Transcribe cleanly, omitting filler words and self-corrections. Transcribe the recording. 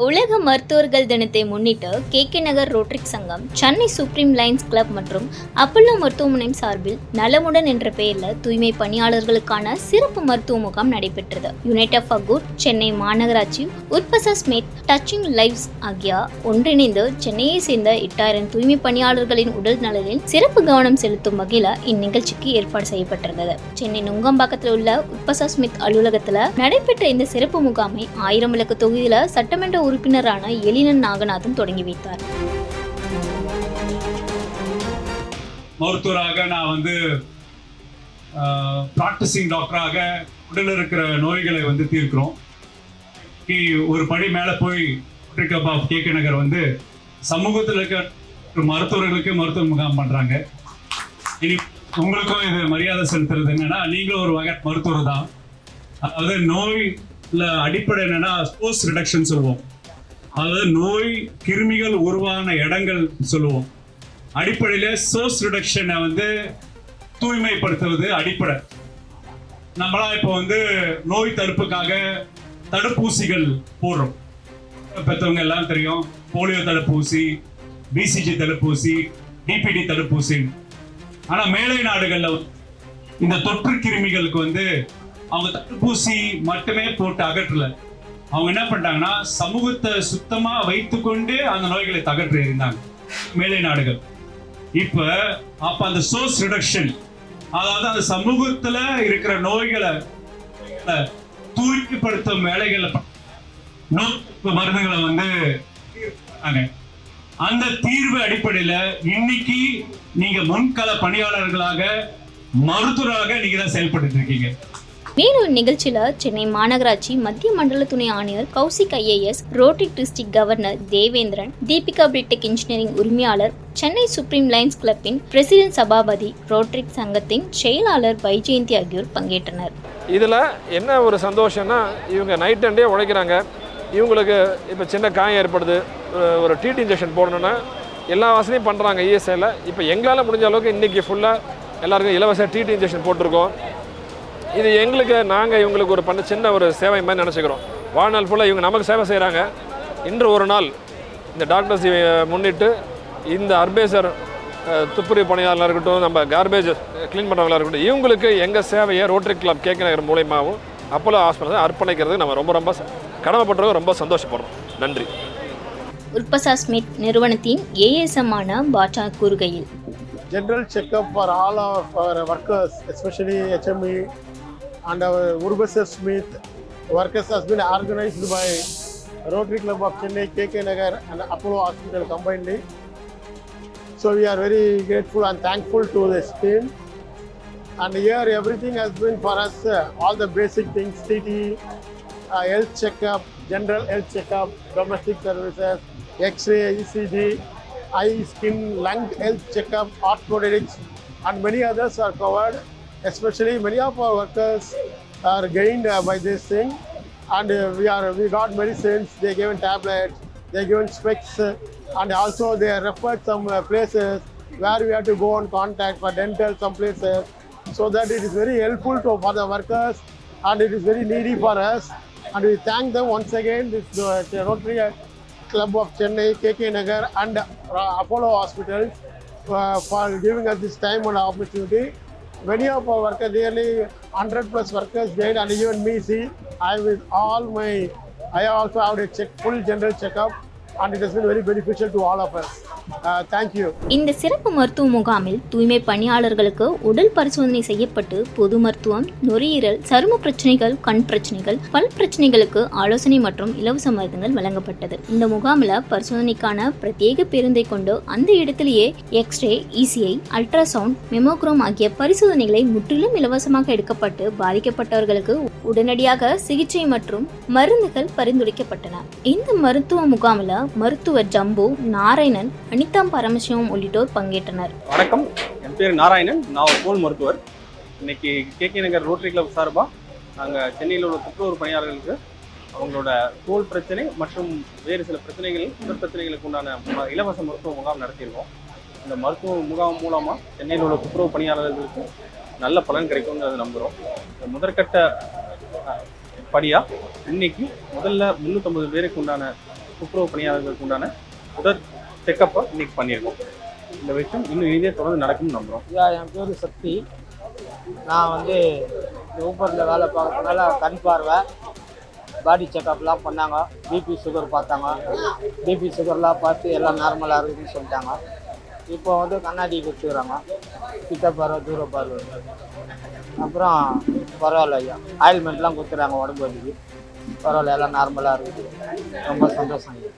உலக மருத்துவர்கள் தினத்தை முன்னிட்டு கே நகர் ரோட்டரி சங்கம், சென்னை சுப்ரீம் லைன்ஸ் கிளப் மற்றும் அப்பல்லோ மருத்துவமனை சார்பில் நலமுடன் என்ற பெயரில் தூய்மை பணியாளர்களுக்கான சிறப்பு மருத்துவ முகாம் நடைபெற்றது. யுனைடெட் ஃபார் குட், சென்னை மாநகராட்சி, உற்பசா ஸ்மித், டச்சிங் லைவ்ஸ் ஆகிய ஒன்றிணைந்து சென்னையை சேர்ந்த 8000 தூய்மை பணியாளர்களின் உடல் நலனில் சிறப்பு கவனம் செலுத்தும் வகையில் இந்நிகழ்ச்சிக்கு ஏற்பாடு செய்யப்பட்டிருந்தது. சென்னை நுங்கம்பாக்கத்தில் உள்ள உற்பசா ஸ்மித் அலுவலகத்தில் நடைபெற்ற இந்த சிறப்பு முகாமை 1000 விளக்கு தொகுதியில் சட்டமன்ற உறுப்பினரான எலினன் நாகநாதன் தொடங்கி வைத்தார். மருத்துவராக நான் பிராக்டிசிங் டாக்டராக உடலில் இருக்கிற நோய்களை தீர்க்கிறோம். ஒரு படி மேலே போய் கே நகர் சமூகத்தில் இருக்க மருத்துவர்களுக்கு மருத்துவ முகாம் பண்றாங்க. இனி உங்களுக்கும் இது மரியாதை செலுத்துறது என்னன்னா, நீங்களும் ஒரு வகை மருத்துவர் தான். அதாவது நோய்ல அடிப்படை என்னன்னா ஸ்போர்ட்ஸ் ரிடக்ஷன் சொல்லுவோம். அதாவது நோய் கிருமிகள் உருவான இடங்கள் சொல்லுவோம். அடிப்படையில சோர்ஸ் ரிடக்ஷனை தூய்மைப்படுத்துவது அடிப்படை. நம்மளா இப்போ நோய் தடுப்புக்காக தடுப்பூசிகள் போடுறோம். பெற்றவங்க எல்லாம் தெரியும், போலியோ தடுப்பூசி, பிசிஜி தடுப்பூசி, டிபிடி தடுப்பூசி. ஆனா மேலை நாடுகள்ல இந்த தொற்று கிருமிகளுக்கு அவங்க தடுப்பூசி மட்டுமே போட்டு அகற்றல. அவங்க என்ன பண்ணிட்டாங்கன்னா சமூகத்தை சுத்தமா வைத்துக்கொண்டு அந்த நோய்களை தகற்று இருந்தாங்க மேலை நாடுகள். அப்ப அந்த சோர்ஸ் ரிடக்ஷன், அதாவது அந்த சமூகத்துல இருக்கிற நோய்களை தூய்மைப்படுத்தும் வேலைகளை மருந்துகளை அந்த தீர்வு அடிப்படையில இன்னைக்கு நீங்க முன்கள பணியாளர்களாக மருத்துவராக நீங்க தான் செயல்பட்டு இருக்கீங்க. மேலும் நிகழ்ச்சியில் சென்னை மாநகராட்சி மத்திய மண்டல துணை ஆணையர் Kaushik IAS, Rotary district governor Devendran, Deepika BTech engineering உரிமையாளர், சென்னை சுப்ரீம் லைன்ஸ் கிளப்பின் பிரசிடென்ட் சபாபதி, ரோட்டரி சங்கத்தின் செயலாளர் வைஜெயந்தி ஆகியோர் பங்கேற்றனர். இதில் என்ன ஒரு சந்தோஷம்னா, இவங்க நைட் அண்ட் டே உழைக்கிறாங்க. இவங்களுக்கு இப்போ சின்ன காயம் ஏற்படுது, ஒரு டிடி இன்ஜெக்ஷன் போடணுன்னா எல்லா வசதியும் பண்ணுறாங்க ESIயில். இப்போ எங்களால் முடிஞ்ச அளவுக்கு இன்றைக்கி ஃபுல்லாக எல்லாருக்கும் இலவச டிடி இன்ஜெக்ஷன் போட்டிருக்கோம். இது எங்களுக்கு நாங்கள் இவங்களுக்கு ஒரு சின்ன ஒரு சேவை மாதிரி நினச்சிக்கிறோம். வாழ்நாள் ஃபுல்லாக இவங்க நமக்கு சேவை செய்கிறாங்க. இன்று ஒரு நாள் இந்த டாக்டர்ஸ் முன்னிட்டு இந்த அர்பேசர் துப்புரவு பணியாளர்களாக இருக்கட்டும், நம்ம கார்பேஜ் க்ளீன் பண்ணுறவங்களாக இருக்கட்டும், இவங்களுக்கு எங்கள் சேவையை ரோட்டரி கிளப் கே நகர் மூலயமாவும் அப்போலோ ஹாஸ்பிட்டல் அர்ப்பணிக்கிறதுக்கு நம்ம ரொம்ப கடமைப்பட்டவங்க ரொம்ப சந்தோஷப்படுறோம். நன்றி. உற்பசா ஸ்மித் நிறுவனத்தின் ASM-ஆன பாட்டா கூறுகையில், general checkup for all of our workers, especially HME and our Urbasa Smith workers has been organized by Rotary Club of Chennai, KK Nagar and Apollo Hospital combinedly. So we are very grateful and thankful to this team. And here everything has been for us, all the basic things, TT, health checkup, general health checkup, domestic services, X-ray, ECG, eye, skin, lung health checkup, orthopedics, and many others are covered. Especially many of our workers are gained by this thing, and we got medicines. They given tablets, they given specs, and also they referred some places where we have to go on contact for dental, some places, so that it is very helpful for the workers, and it is very needy for us. And we thank them once again. This Rotary Club of Chennai, KK Nagar and Apollo Hospital for giving us this time and opportunity. Many of our workers, nearly 100+ workers died, and even me, I also have a full general checkup, and it has been very beneficial to all of us. Thank you. இந்த சிறப்பு மருத்துவ முகாமில் தூய்மை பணியாளர்களுக்கு உடல் பரிசோதனை செய்யப்பட்டு பொது மருத்துவம், நுரையீரல், சரும பிரச்சனைகள், கண் பிரச்சனைகள், பல் பிரச்சனைகளுக்கு ஆலோசனை மற்றும் இலவச மருந்துகள் வழங்கப்பட்டது. இந்த முகாமில் பரிசோதனைக்கான பிரத்யேக பேருந்தை கொண்டு அந்த இடத்திலேயே எக்ஸ்ரே, ECI, அல்ட்ராசவுண்ட், மெமோக்ரோம் ஆகிய பரிசோதனைகளை முற்றிலும் இலவசமாக எடுக்கப்பட்டு பாதிக்கப்பட்டவர்களுக்கு உடனடியாக சிகிச்சை மற்றும் மருந்துகள் பரிந்துரைக்கப்பட்டன. இந்த மருத்துவ முகாமில் மருத்துவர் ஜம்பு, நாராயணன், அனிதா பரமசிவம் உள்ளிட்டோர் பங்கேற்றனர். வணக்கம், என் பேர் நாராயணன். நான் ஒரு தோல் மருத்துவர். இன்னைக்கு KK நகர் ரோட்டரி கிளப் சார்பாக நாங்கள் சென்னையில் உள்ள துப்புரவு பணியாளர்களுக்கு அவங்களோட தோல் பிரச்சனை மற்றும் வேறு சில பிரச்சனைகள், உடல் பிரச்சனைகளுக்கு உண்டான இலவச மருத்துவ முகாம் நடத்தியிருக்கோம். இந்த மருத்துவ முகாம் மூலமாக சென்னையில் உள்ள துப்புரவு பணியாளர்களுக்கு நல்ல பலன் கிடைக்கும்னு நம்புகிறோம். முதற்கட்ட படியாக இன்னைக்கு முதல்ல 350 பேருக்கு உண்டான துப்புரவு பணியாளர்களுக்கு உண்டான உடல் செக்கப்பை இன்னைக்கு பண்ணியிருக்கோம். இந்த விஷயம் இன்னும் இதே தொடர்ந்து நடக்கும்னு நம்புகிறோம். ஐயா, என் பேர் சக்தி. நான் வந்து இந்த ஊப்பரில் வேலை பார்க்கறதுனால கண் பார்வை, பாடி செக்கப்லாம் பண்ணாங்க. பிபி சுகர் பார்த்தாங்க. பிபி சுகர்லாம் பார்த்து எல்லாம் நார்மலாக இருக்குதுன்னு சொல்லிட்டாங்க. இப்போ வந்து கண்ணாடி கொடுத்துக்கிறாங்க, கிட்ட பார்வை தூர பார்வை. அப்புறம் பரவாயில்ல ஐயா, ஆயில்மெண்ட்லாம் கொடுத்துறாங்க உடம்பு வலிக்கு. பரவாயில்ல, எல்லாம் நார்மலாக இருக்குது. ரொம்ப சந்தோஷம் ஐயா.